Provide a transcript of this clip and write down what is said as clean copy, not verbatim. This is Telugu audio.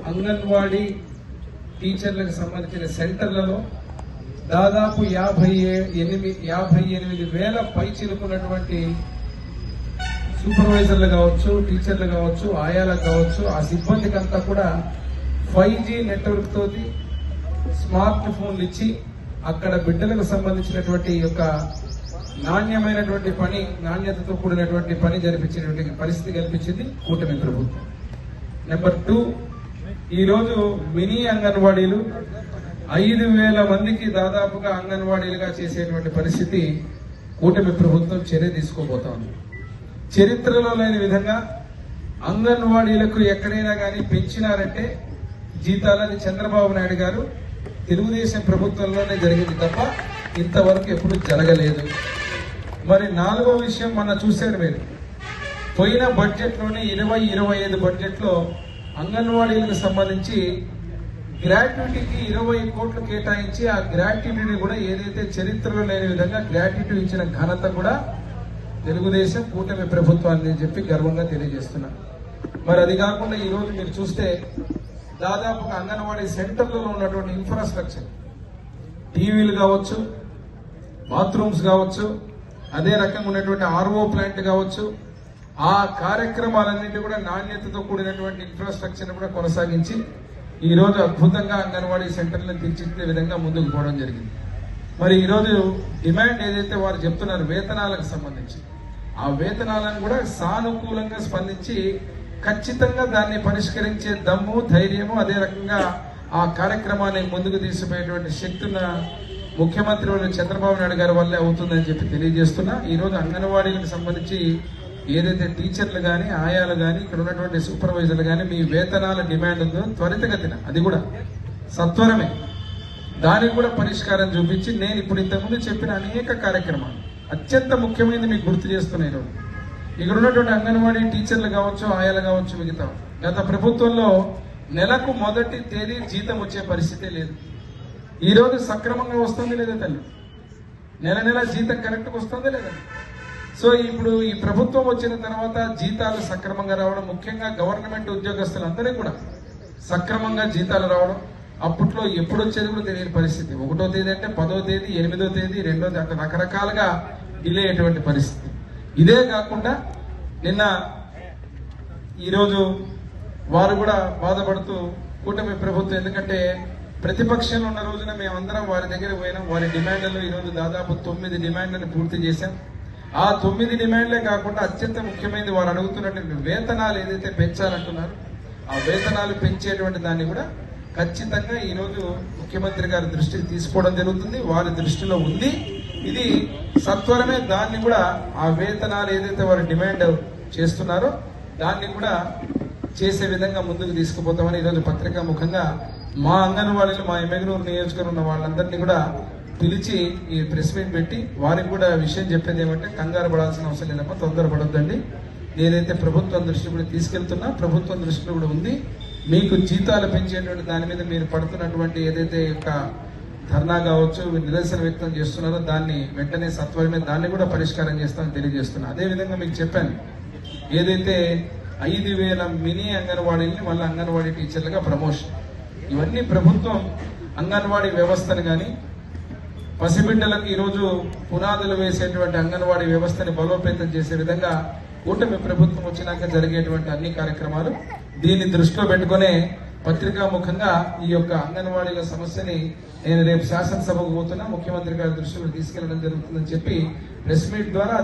అంగన్వాడీ టీచర్లకు సంబంధించిన సెంటర్లలో దాదాపు 58,000 పైచిలుకున్నటువంటి సూపర్వైజర్లు కావచ్చు, టీచర్లు కావచ్చు, ఆయాలకు కావచ్చు, ఆ సిబ్బందికి అంతా కూడా 5G నెట్వర్క్ తోటి స్మార్ట్ ఫోన్లు ఇచ్చి అక్కడ బిడ్డలకు సంబంధించినటువంటి యొక్క నాణ్యమైనటువంటి పని, నాణ్యతతో కూడినటువంటి పని జరిపించినటువంటి పరిస్థితి కల్పించింది కూటమి ప్రభుత్వం. నెంబర్ 2, ఈరోజు మినీ అంగన్వాడీలు 5,000 మందికి దాదాపుగా అంగన్వాడీలుగా చేసేటువంటి పరిస్థితి కూటమి ప్రభుత్వం చర్య తీసుకోబోతా ఉంది. చరిత్రలో లేని విధంగా అంగన్వాడీలకు ఎక్కడైనా కానీ పెంచినారంటే జీతాలని చంద్రబాబు నాయుడు గారు తెలుగుదేశం ప్రభుత్వంలోనే జరిగింది తప్ప ఇంతవరకు ఎప్పుడు జరగలేదు. మరి 4వ విషయం మొన్న చూశారు మీరు, పోయిన బడ్జెట్లోనే 20-25 బడ్జెట్లో అంగన్వాడీలకు సంబంధించి గ్రాట్యుటీకి 20 కోట్లు కేటాయించి ఆ గ్రాట్యుటీని కూడా ఏదైతే చరిత్రలో లేని విధంగా గ్రాట్యుటీ ఇచ్చిన ఘనత కూడా తెలుగుదేశం కూటమి ప్రభుత్వాన్ని చెప్పి గర్వంగా తెలియజేస్తున్నారు. మరి అది కాకుండా ఈరోజు మీరు చూస్తే దాదాపుగా అంగన్వాడీ సెంటర్లలో ఉన్నటువంటి ఇన్ఫ్రాస్ట్రక్చర్, టీవీలు కావచ్చు, బాత్రూమ్స్ కావచ్చు, అదే రకంగా ఉన్నటువంటి RO ప్లాంట్ కావచ్చు, ఆ కార్యక్రమాలన్నింటి కూడా నాణ్యతతో కూడినటువంటి ఇన్ఫ్రాస్ట్రక్చర్ కూడా కొనసాగించి ఈరోజు అద్భుతంగా అంగన్వాడీ సెంటర్లను తీర్చిదిద్దే విధంగా ముందుకు పోవడం జరిగింది. మరి ఈరోజు డిమాండ్ ఏదైతే వారు చెప్తున్నారు వేతనాలకు సంబంధించి, ఆ వేతనాలను కూడా సానుకూలంగా స్పందించి ఖచ్చితంగా దాన్ని పరిష్కరించే దమ్ము, ధైర్యము, అదే రకంగా ఆ కార్యక్రమాన్ని ముందుకు తీసుకుపోయేటువంటి శక్తున్న ముఖ్యమంత్రి చంద్రబాబు నాయుడు గారి వల్లే అవుతుందని చెప్పి తెలియజేస్తున్నా. ఈరోజు అంగన్వాడీలకు సంబంధించి ఏదైతే టీచర్లు కానీ, ఆయాలు కానీ, ఇక్కడ ఉన్నటువంటి సూపర్వైజర్లు కానీ మీ వేతనాల డిమాండ్ ఉందో త్వరితగతిన, అది కూడా సత్వరమే దానికి కూడా పరిష్కారం చూపించి నేను ఇప్పుడు ఇంతకుముందు చెప్పిన అనేక కార్యక్రమాలు అత్యంత ముఖ్యమైనది మీకు గుర్తు చేస్తున్నాయి. ఈరోజు ఇక్కడ ఉన్నటువంటి అంగన్వాడీ టీచర్లు కావచ్చు, ఆయాలు కావచ్చు, మిగతా గత ప్రభుత్వంలో నెలకు మొదటి తేదీ జీతం వచ్చే పరిస్థితే లేదు. ఈరోజు సక్రమంగా వస్తుంది లేదా తల్లి? నెల జీతం కరెక్ట్గా వస్తుందా లేదా? సో ఇప్పుడు ఈ ప్రభుత్వం వచ్చిన తర్వాత జీతాలు సక్రమంగా రావడం, ముఖ్యంగా గవర్నమెంట్ ఉద్యోగస్తులందరికీ కూడా సక్రమంగా జీతాలు రావడం, అప్పట్లో ఎప్పుడు వచ్చేది కూడా తెలియని పరిస్థితి. 1వ తేదీ అంటే 10వ తేదీ, 8వ తేదీ, 2వ తేదీ అంటే రకరకాలుగా డిలే అయ్యేటువంటి పరిస్థితి. ఇదే కాకుండా నిన్న ఈరోజు వారు కూడా బాధపడుతూ కూటమి ప్రభుత్వం, ఎందుకంటే ప్రతిపక్షంలో ఉన్న రోజున మేమందరం వారి దగ్గర పోయినాం, వారి డిమాండ్లలో ఈరోజు దాదాపు 9 డిమాండ్లను పూర్తి చేశాం. ఆ 9 డిమాండ్లే కాకుండా అత్యంత ముఖ్యమైనది వారు అడుగుతున్నటువంటి వేతనాలు ఏదైతే పెంచాలంటున్నారు, ఆ వేతనాలు పెంచేటువంటి దాన్ని కూడా ఖచ్చితంగా ఈరోజు ముఖ్యమంత్రి గారి దృష్టికి తీసుకోవడం జరుగుతుంది. వారి దృష్టిలో ఉంది, ఇది సత్వరమే దాన్ని కూడా ఆ వేతనాలు ఏదైతే వారు డిమాండ్ చేస్తున్నారో దాన్ని కూడా చేసే విధంగా ముందుకు తీసుకుపోతామని ఈరోజు పత్రికా ముఖంగా మా అంగన్వాడీలు, మా ఎమ్మెగనూరు నియోజకవర్గం ఉన్న వాళ్ళందరినీ కూడా పిలిచి ఈ ప్రెస్ మీట్ పెట్టి వారికి కూడా విషయం చెప్పేది ఏమంటే కంగారు పడాల్సిన అవసరం లేదమ్మా, తొందరపడొద్దండి. నేనైతే ప్రభుత్వం దృష్టి కూడా తీసుకెళ్తున్నా, ప్రభుత్వం దృష్టిలో కూడా ఉంది. మీకు జీతాలు పెంచేటువంటి దాని మీద మీరు పడుతున్నటువంటి ఏదైతే యొక్క ధర్నా కావచ్చు, నిరసన వ్యక్తం చేస్తున్నారో దాన్ని వెంటనే సత్వరమే దాన్ని కూడా పరిష్కారం చేస్తామని తెలియజేస్తున్నా. అదేవిధంగా మీకు చెప్పాను, ఏదైతే 5,000 మినీ అంగన్వాడీని మళ్ళీ అంగన్వాడీ టీచర్లుగా ప్రమోషన్, ఇవన్నీ ప్రభుత్వం అంగన్వాడీ వ్యవస్థను కానీ పసిబిడ్డలకు ఈరోజు పునాదులు వేసేటువంటి అంగన్వాడీ వ్యవస్థని బలోపేతం చేసే విధంగా కూటమి ప్రభుత్వం వచ్చినాక జరిగేటువంటి అన్ని కార్యక్రమాలు దీన్ని దృష్టిలో పెట్టుకునే పత్రికాముఖంగా ఈ యొక్క అంగన్వాడీల సమస్యని నేను రేపు శాసనసభకు పోతున్నా, ముఖ్యమంత్రి గారి దృష్టిలో తీసుకెళ్లడం జరుగుతుందని చెప్పి ప్రెస్ మీట్ ద్వారా